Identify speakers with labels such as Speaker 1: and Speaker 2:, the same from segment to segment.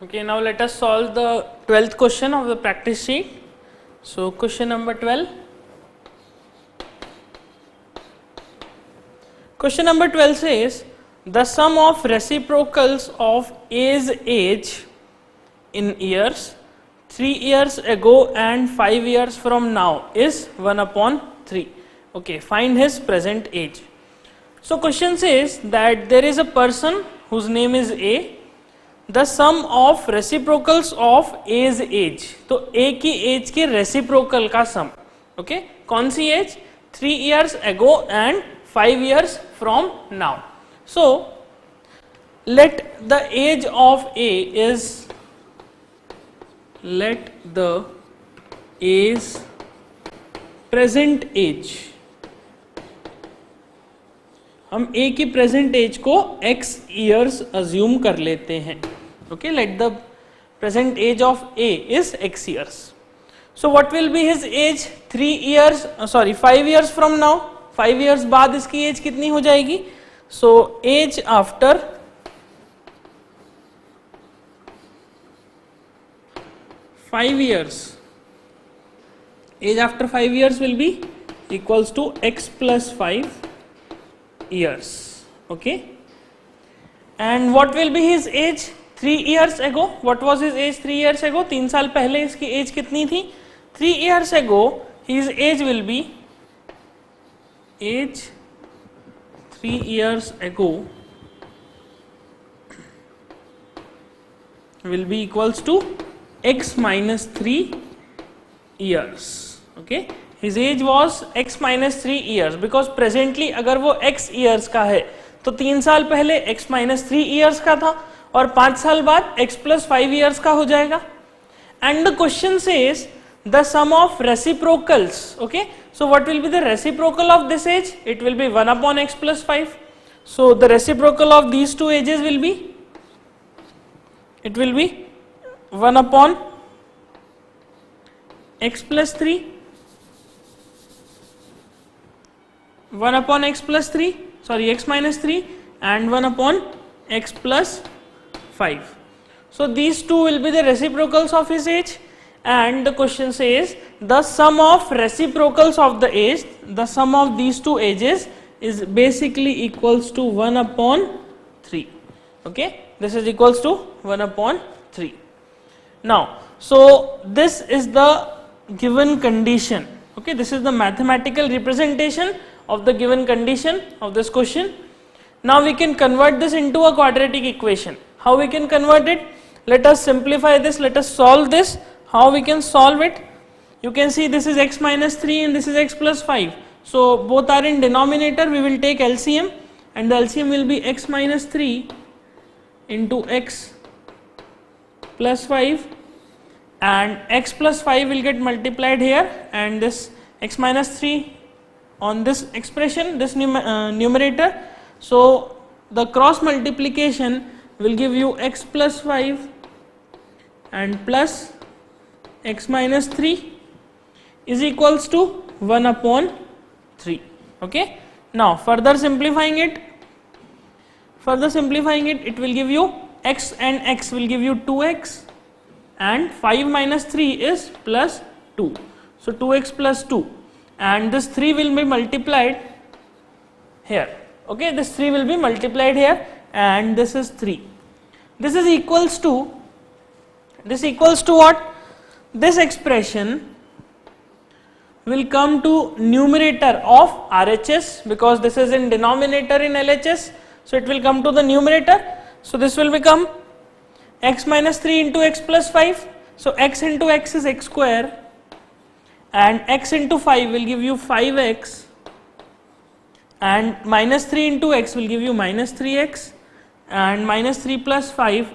Speaker 1: Okay, now let us solve the 12th question of the practice sheet. So, question number 12. Question number 12 says, the sum of reciprocals of A's age in years 3 years ago and 5 years from now is 1 upon 3. Okay, find his present age. So, question says that there is a person whose name is A. The sum of reciprocals of A's age. तो A की age के reciprocal का sum. Okay, कौन सी age? 3 years ago and 5 years from now. So, let the age of A is, let the A's present age. हम A की present age को X years assume कर लेते हैं. Okay, let the present age of A is X years. So what will be his age 5 years from now? 5 years बाद इसकी age कितनी हो जाएगी? So age after 5 years, age after 5 years will be equals to X plus 5 years. Okay, and what will be his age 3 years ago? What was his age 3 years ago? 3 साल पहले इसकी age कितनी थी? 3 years ago his age will be, age 3 years ago will be equals to X minus 3 years. Okay, his age was X minus 3 years because presently अगर वो X years का है तो 3 साल पहले X minus 3 years का था और 5 साल बाद X plus 5 years का हो जाएगा. And the question says the sum of reciprocals. Okay, so what will be the reciprocal of this age? It will be 1 upon X plus 5. So the reciprocal of these two ages will be, it will be 1 upon X plus 3, 1 upon X plus 3, sorry X minus 3 and 1 upon X plus 5. So these two will be the reciprocals of his age, and the question says the sum of reciprocals of the age, the sum of these two ages is basically equals to 1 upon 3. Okay, this is equals to 1 upon 3. Now, so this is the given condition. Okay, this is the mathematical representation of the given condition of this question. Now we can convert this into a quadratic equation. How we can convert it? Let us simplify this, let us solve this. How we can solve it? You can see this is X minus 3 and this is X plus 5. So both are in denominator, we will take LCM and the LCM will be X minus 3 into X plus 5, and X plus 5 will get multiplied here and this X minus 3 on this expression, this numerator. So the cross multiplication will give you X plus 5 and plus X minus 3 is equals to 1 upon 3. Okay. Now further simplifying it, it will give you X and X will give you 2X and 5 minus 3 is plus 2. So 2X plus 2 and this 3 will be multiplied here. Okay, this 3 will be multiplied here and this is 3. This is equals to what? This expression will come to numerator of RHS because this is in denominator in LHS. So it will come to the numerator. So this will become X minus 3 into X plus 5. So X into X is X square and X into 5 will give you 5X and minus 3 into X will give you minus 3X and minus 3 plus 5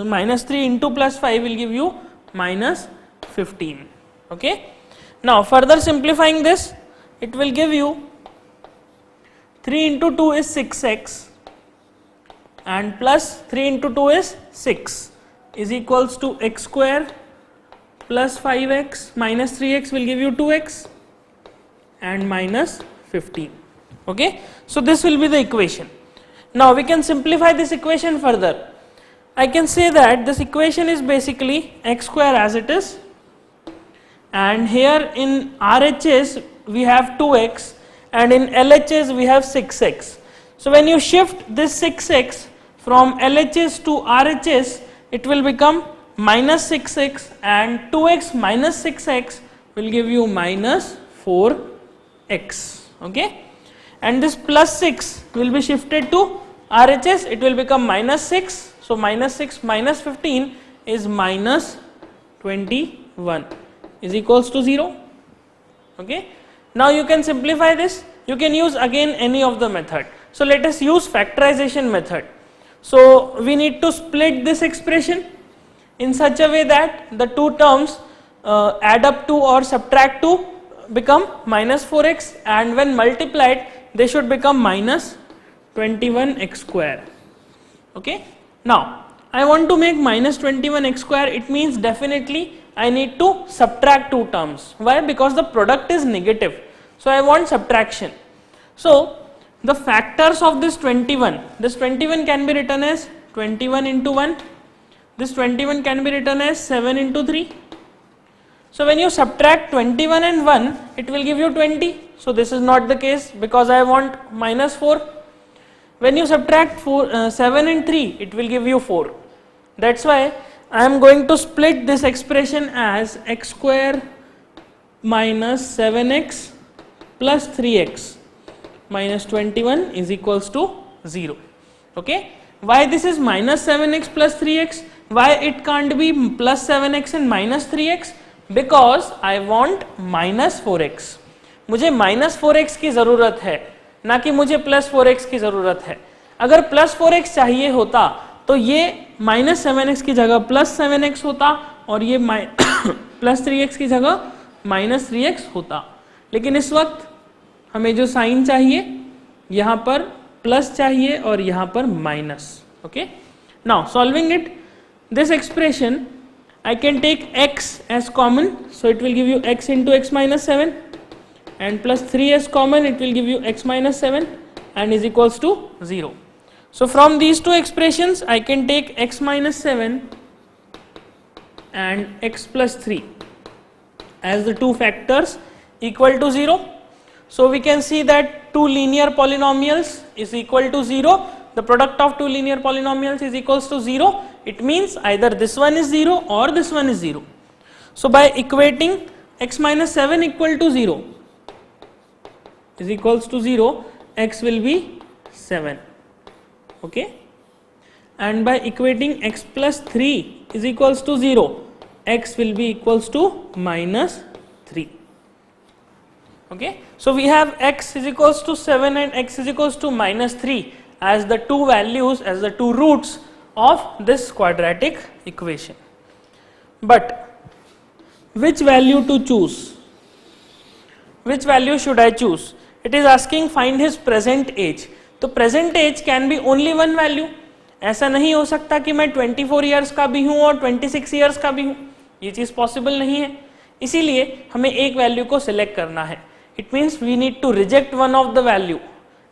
Speaker 1: minus 3 into plus 5 will give you minus 15. Okay. Now further simplifying this, it will give you 3 into 2 is 6X and plus 3 into 2 is 6 is equals to X square plus 5X minus 3X will give you 2X and minus 15. Okay. So this will be the equation. Now we can simplify this equation further. I can say that this equation is basically x square as it is, and here in RHS we have 2x and in LHS we have 6x. So when you shift this 6x from LHS to RHS, it will become minus 6x, and 2x minus 6x will give you minus 4x. Okay, and this plus 6 will be shifted to RHS, it will become minus 6. So minus 6 minus 15 is minus 21 is equals to 0. Okay, now you can simplify this. You can use again any of the method. So let us use factorization method. So we need to split this expression in such a way that the two terms add up to or subtract to become minus 4x, and when multiplied they should become minus 21x square. Okay, now I want to make minus 21x square. It means definitely I need to subtract two terms. Why? Because the product is negative, so I want subtraction. So the factors of this 21 can be written as 21 into 1, this 21 can be written as 7 into 3. So when you subtract 21 and 1, it will give you 20. So this is not the case because I want minus 4. When you subtract 7 and 3, it will give you 4. That's why I am going to split this expression as x square minus 7x plus 3x minus 21 is equals to 0. Okay, why this is minus 7x plus 3x? Why it can't be plus 7x and minus 3x? Because I want minus 4x. मुझे minus 4x की ज़रूरत है, ना कि मुझे plus 4x की ज़रूरत है. अगर plus 4x चाहिए होता तो ये minus 7x की जगह plus 7x होता और ये plus 3x की जगह minus 3x होता. लेकिन इस वक्त हमें जो साइन चाहिए, यहाँ पर प्लस चाहिए और यहाँ पर minus. Okay, now solving it, this expression I can take x as common, so it will give you x into x minus 7, and plus 3 as common, it will give you x minus 7 and is equals to 0. So from these two expressions I can take x minus 7 and x plus 3 as the two factors equal to 0. So we can see that two linear polynomials is equal to 0. The product of two linear polynomials is equals to 0. It means either this one is 0 or this one is 0. So by equating x minus 7 equal to 0 is equals to 0, x will be 7. Okay, and by equating x plus 3 is equals to 0, x will be equals to minus 3. Okay, so we have x is equals to 7 and x is equals to minus 3 as the two values, as the two roots of this quadratic equation. But which value to choose? Which value should I choose? It is asking find his present age. तो present age can be only one value. ऐसा नहीं हो सकता कि मैं 24 years का भी हूँ और 26 years का भी हूँ, ये चीज़ possible नहीं है. इसीलिए हमें एक value को select करना है. It means we need to reject one of the value.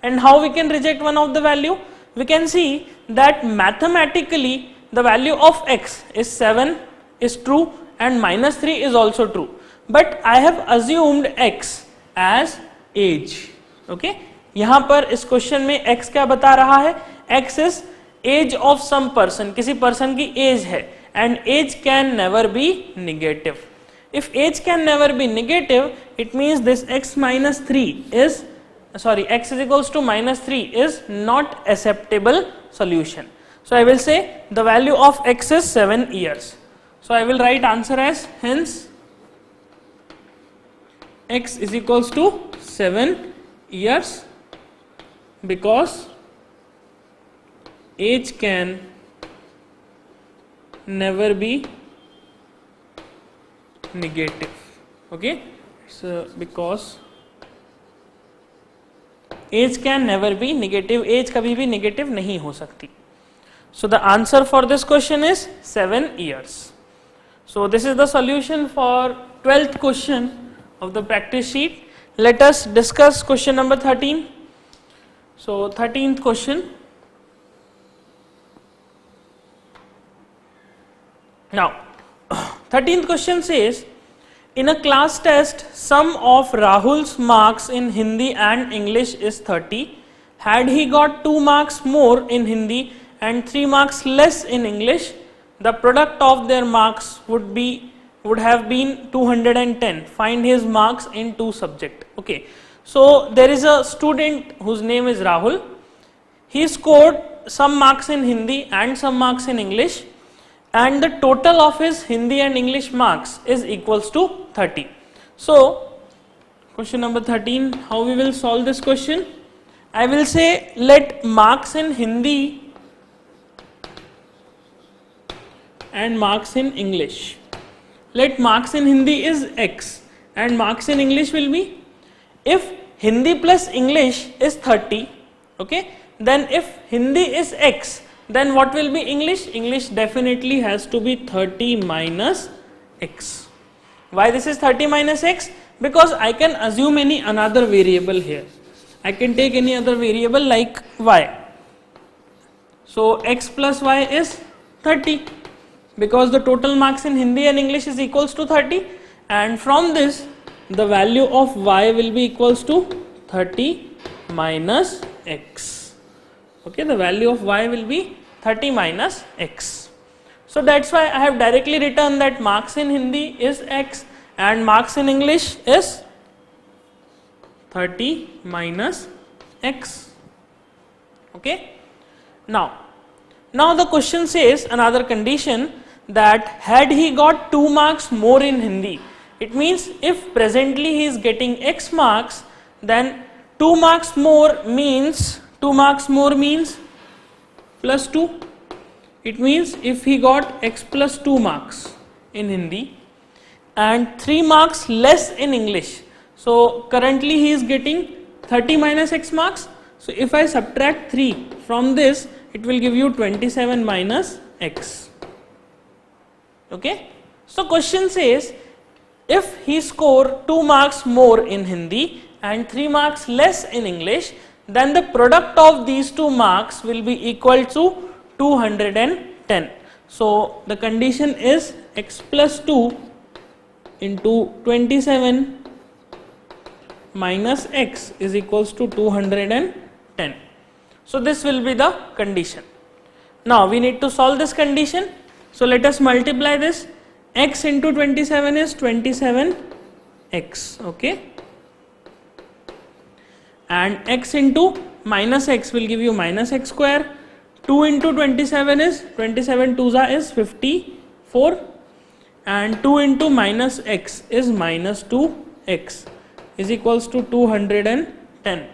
Speaker 1: And how we can reject one of the value? We can see that mathematically the value of x is 7 is true and minus 3 is also true. But I have assumed x as age. Okay, यहाँ पर इस question में x क्या बता रहा है? x is age of some person, किसी person की age है, and age can never be negative. If age can never be negative, it means this x minus 3 is, sorry, x is equals to minus 3 is not acceptable solution. So I will say the value of x is 7 years. So I will write answer as hence x is equals to 7 years because age can never be negative. Okay, so because age can never be negative, age कभी भी negative नहीं हो सकती. So the answer for this question is 7 years. So this is the solution for 12th question of the practice sheet. Let us discuss question number 13. So 13th question. Now 13th question says, in a class test sum of Rahul's marks in Hindi and English is 30. Had he got 2 marks more in Hindi and 3 marks less in English, the product of their marks would have been 210. Find his marks in 2 subjects. Okay, so there is a student whose name is Rahul. He scored some marks in Hindi and some marks in English, and the total of his Hindi and English marks is equals to 30. So question number 13, how we will solve this question? I will say let marks in Hindi and marks in English. Let marks in Hindi is X and marks in English will be, if Hindi plus English is 30, okay, then if Hindi is X, then what will be English? English definitely has to be 30 minus X. Why this is 30 minus X? Because I can assume any another variable here. I can take any other variable like Y. So X plus Y is 30, because the total marks in Hindi and English is equals to 30, and from this the value of Y will be equals to 30 minus X. Okay, the value of Y will be 30 minus X. So that's why I have directly written that marks in Hindi is X and marks in English is 30 minus X. Okay. Now the question says another condition, that had he got 2 marks more in Hindi, it means if presently he is getting X marks, then 2 marks more means plus 2. It means if he got X plus 2 marks in Hindi and 3 marks less in English, so currently he is getting 30 minus X marks. So if I subtract 3 from this, it will give you 27 minus X. Okay. So question says, if he score 2 marks more in Hindi and 3 marks less in English, then the product of these 2 marks will be equal to 210. So the condition is X plus 2 into 27 minus X is equals to 210. So this will be the condition. Now we need to solve this condition. So let us multiply this. X into 27 is 27x, okay, and x into minus x will give you minus x square. 2 into 27 is 27 2s is 54, and 2 into minus x is minus 2x is equals to 210.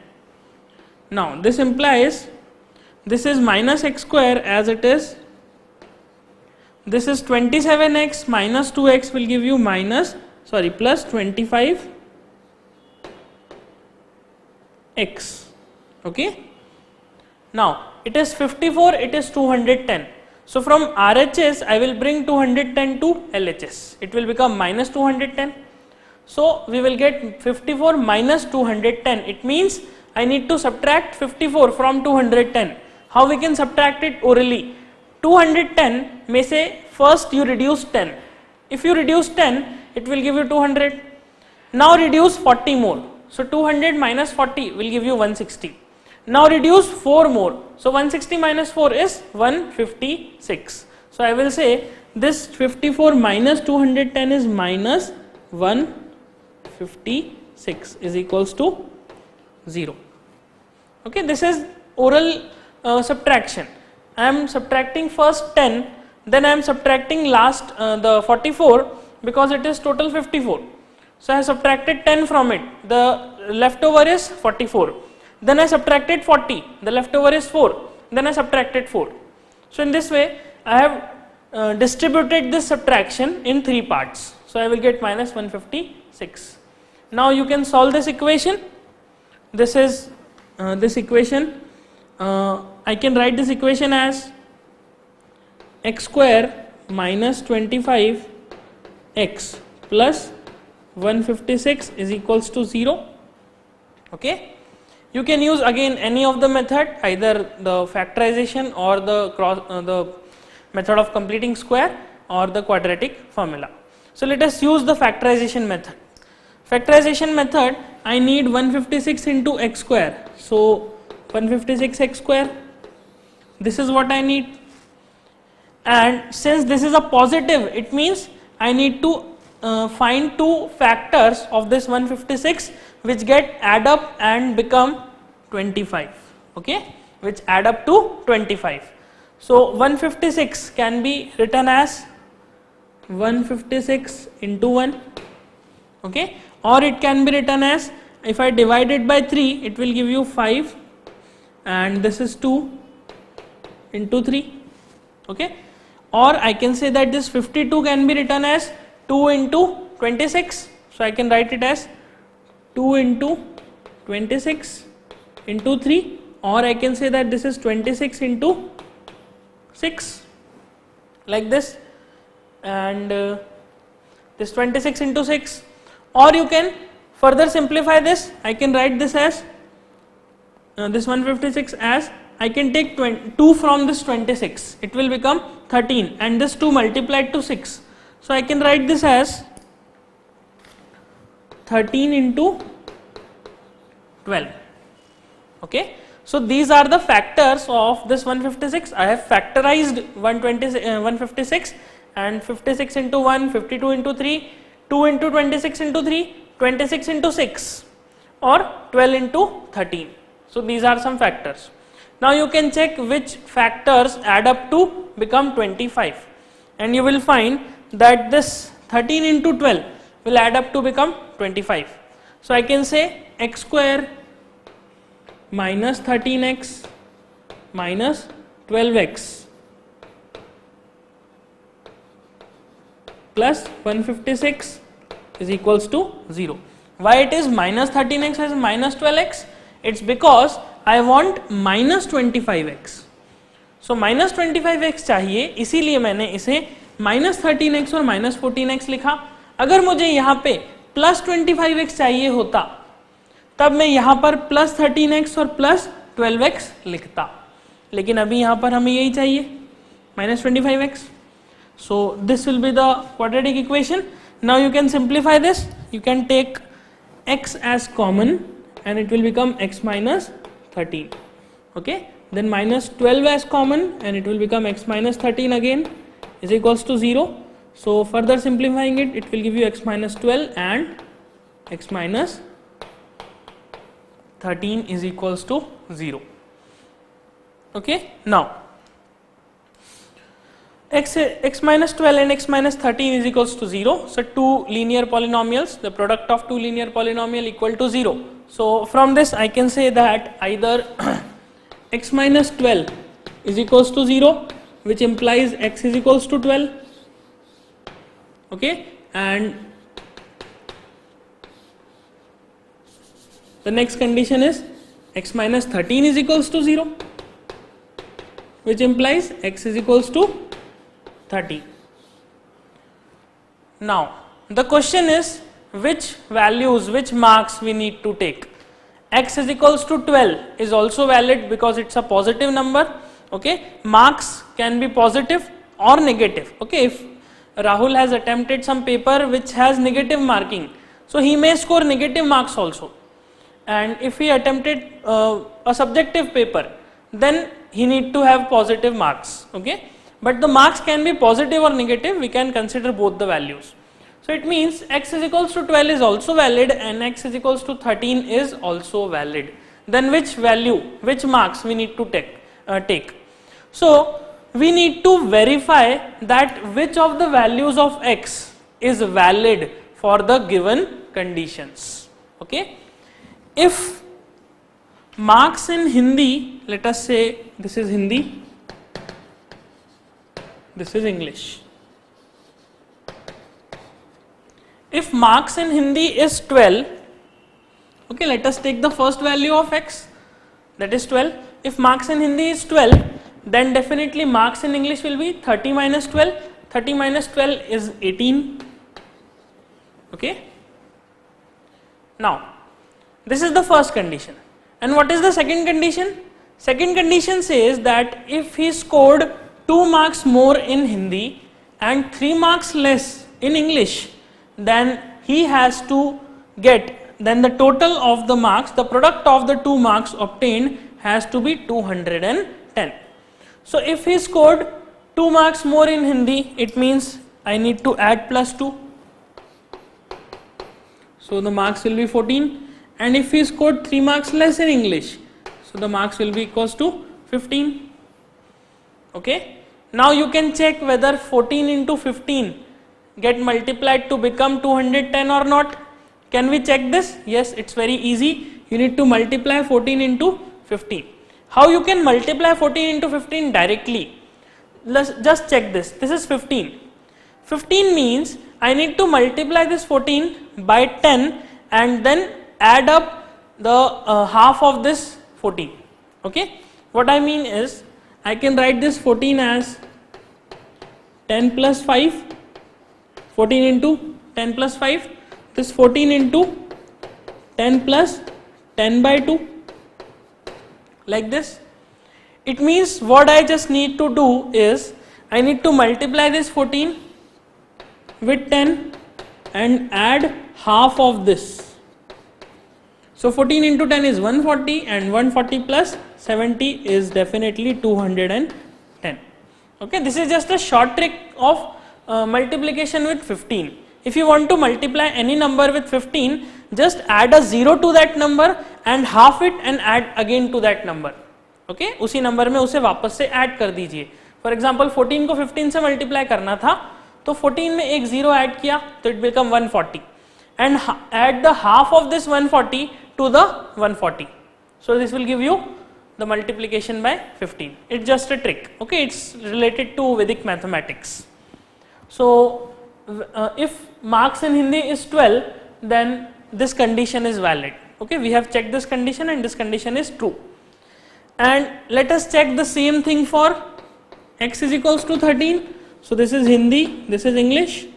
Speaker 1: Now this implies this is minus x square, as it is, this is 27x minus 2x will give you plus 25x. Okay. Now it is 54, it is 210. So from RHS I will bring 210 to LHS. It will become minus 210. So we will get 54 minus 210. It means I need to subtract 54 from 210. How we can subtract it orally? 210 may say first you reduce 10. If you reduce 10, it will give you 200. Now reduce 40 more. So 200 minus 40 will give you 160. Now reduce 4 more. So 160 minus 4 is 156. So I will say this 54 minus 210 is minus 156 is equals to 0. Okay, this is oral subtraction. I am subtracting first 10, then I am subtracting last the 44 because it is total 54. So I have subtracted 10 from it, the leftover is 44. Then I subtracted 40, the leftover is 4. Then I subtracted 4. So in this way I have distributed this subtraction in 3 parts. So I will get minus 156. Now you can solve this equation. This is this equation. I can write this equation as x square minus 25x plus 156 is equals to 0. Okay. You can use again any of the method, either the factorization or the method of completing square. or the quadratic formula. So let us use the factorization method. Factorization method, I need 156 into x square. So 156 x square, this is what I need. And since this is a positive, it means I need to find two factors of this 156 which get add up and become 25. Okay, which add up to 25. So 156 can be written as 156 into 1. Okay, or it can be written as, if I divide it by 3, it will give you 5, and this is 2 into 3. Okay, or I can say that this 52 can be written as 2 into 26. So I can write it as 2 into 26 into 3, or I can say that this is 26 into 6, like this, and this 26 into 6. Or you can further simplify this. I can write this as this 156 as, I can take 2 from this 26, it will become 13, and this 2 multiplied to 6. So I can write this as 13 into 12. Okay, so these are the factors of this 156. I have factorized 156, and 56 into 1, 52 into 3, 2 into 26 into 3, 26 into 6, or 12 into 13. So these are some factors. Now you can check which factors add up to become 25, and you will find that this 13 into 12 will add up to become 25. So I can say x square minus 13x minus 12x plus 156 is equals to 0. Why it is minus 13x as minus 12x? It's because I want minus 25x. So minus 25x चाहिए, इसीलिए मैंने इसे minus 13x और minus 14x लिखा. अगर मुझे यहाँ पे plus 25x चाहिए होता, तब मैं यहाँ पर plus 13x और plus 12x लिखता, लेकिन अभी यहाँ पर हमें यही चाहिए, minus 25x. So this will be the quadratic equation. Now you can simplify this. You can take x as common, and it will become x minus 13. Okay, then minus 12 as common, and it will become x minus 13 again is equals to 0. So further simplifying it, it will give you x minus 12 and x minus 13 is equals to 0. Okay, now x minus 12 and x minus 13 is equals to 0. So two linear polynomials, the product of two linear polynomial equal to 0. So from this I can say that either x minus 12 is equals to 0, which implies x is equals to 12. Okay, and the next condition is x minus 13 is equals to 0, which implies x is equals to 30. Now the question is which values, which marks we need to take. X is equals to 12 is also valid because it's a positive number. Okay, marks can be positive or negative. Okay, if Rahul has attempted some paper which has negative marking, so he may score negative marks also, and if he attempted a subjective paper, then he need to have positive marks. Okay, but the marks can be positive or negative, we can consider both the values. So it means x is equals to 12 is also valid and x is equals to 13 is also valid. Then which value, which marks we need to take? So we need to verify that which of the values of x is valid for the given conditions. Okay, if marks in Hindi, let us say this is Hindi, this is English. If marks in Hindi is 12, okay, let us take the first value of x, that is 12. If marks in Hindi is 12, then definitely marks in English will be 30 minus 12. 30 minus 12 is 18. Okay. Now, this is the first condition. And what is the second condition? Second condition says that if he scored 2 marks more in Hindi, and 3 marks less in English, then he has to get, then the total of the marks, the product of the 2 marks obtained has to be 210. So if he scored 2 marks more in Hindi, it means I need to add plus 2. So the marks will be 14. And if he scored 3 marks less in English, so the marks will be equals to 15. Okay. Now you can check whether 14 into 15 get multiplied to become 210 or not. Can we check this? Yes, it's very easy. You need to multiply 14 into 15. How you can multiply 14 into 15 directly? Let's just check this. This is 15. 15 means I need to multiply this 14 by 10 and then add up the half of this 14. Okay. What I mean is, I can write this 14 as 10 plus 5, 14 into 10 plus 5, this 14 into 10 plus 10 by 2, like this. It means what I just need to do is, I need to multiply this 14 with 10 and add half of this. So 14 into 10 is 140 and 140 plus 70 is definitely 210. Okay, this is just a short trick of multiplication with 15. If you want to multiply any number with 15, just add a 0 to that number and half it and add again to that number. Okay, उसी number में उसे वापस से add कर दीजिए. For example 14 को 15 से multiply करना था, तो 14 में एक 0 ऐड किया तो it become 140 and add the half of this 140 to the 140. So this will give you the multiplication by 15. It's just a trick. Okay, it's related to Vedic mathematics. So if marks in Hindi is 12, then this condition is valid. Okay, we have checked this condition and this condition is true. And let us check the same thing for x is equals to 13. So this is Hindi, this is English.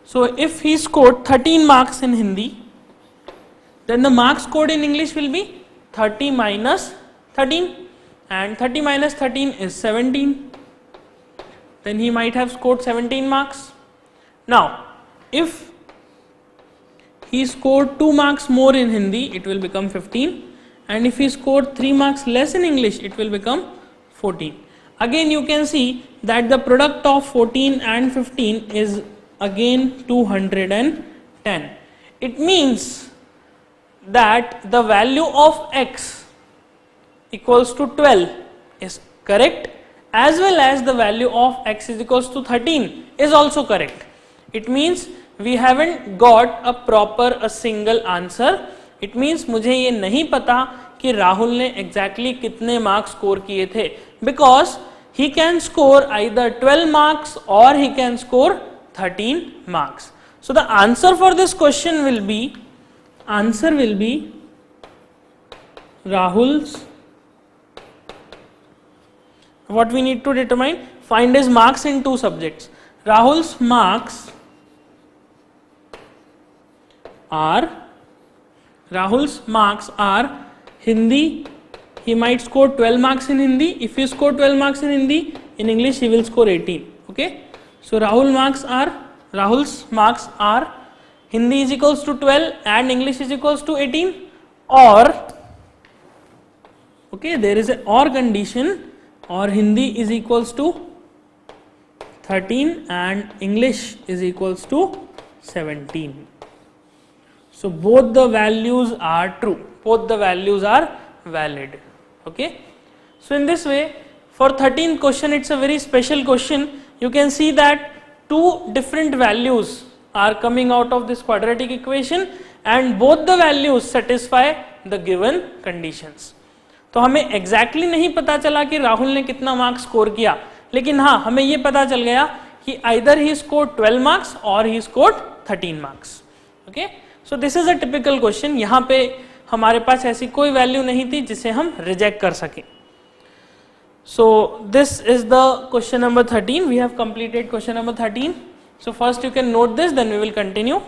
Speaker 1: So if he scored 13 marks in Hindi, then the marks scored in English will be 30 minus 13, and 30 minus 13 is 17. Then he might have scored 17 marks. Now, if he scored 2 marks more in Hindi, it will become 15, and if he scored 3 marks less in English, it will become 14. Again, you can see that the product of 14 and 15 is again 210. It means that the value of x equals to 12 is correct, as well as the value of x is equals to 13 is also correct. It means we haven't got a single answer. It means मुझे ये नहीं पता कि राहुल ने exactly कितने marks score किए थे, because he can score either 12 marks or he can score 13 marks. So the answer for this question will be, Rahul's, what we need to determine, find his marks in 2 subjects. Rahul's marks are Hindi. He might score 12 marks in Hindi. If he score 12 marks in Hindi, in English he will score 18. Okay. So Rahul's marks are Hindi is equals to 12 and English is equals to 18, or okay, there is a or condition, or Hindi is equals to 13 and English is equals to 17. So both the values are true, both the values are valid. Okay. So in this way, for 13th question, it's a very special question. You can see that 2 different values are coming out of this quadratic equation and both the values satisfy the given conditions. तो हमें exactly नहीं पता चला कि राहुल ने कितना marks score किया, लेकिन हाँ हमें ये पता चल गया कि either he scored 12 marks or he scored 13 marks. Okay, so this is a typical question. यहाँ पे हमारे पास ऐसी कोई वैल्यू नहीं थी जिसे हम रिजेक्ट कर सकें. So this is the question number 13. We have completed question number 13. So first you can note this, then we will continue.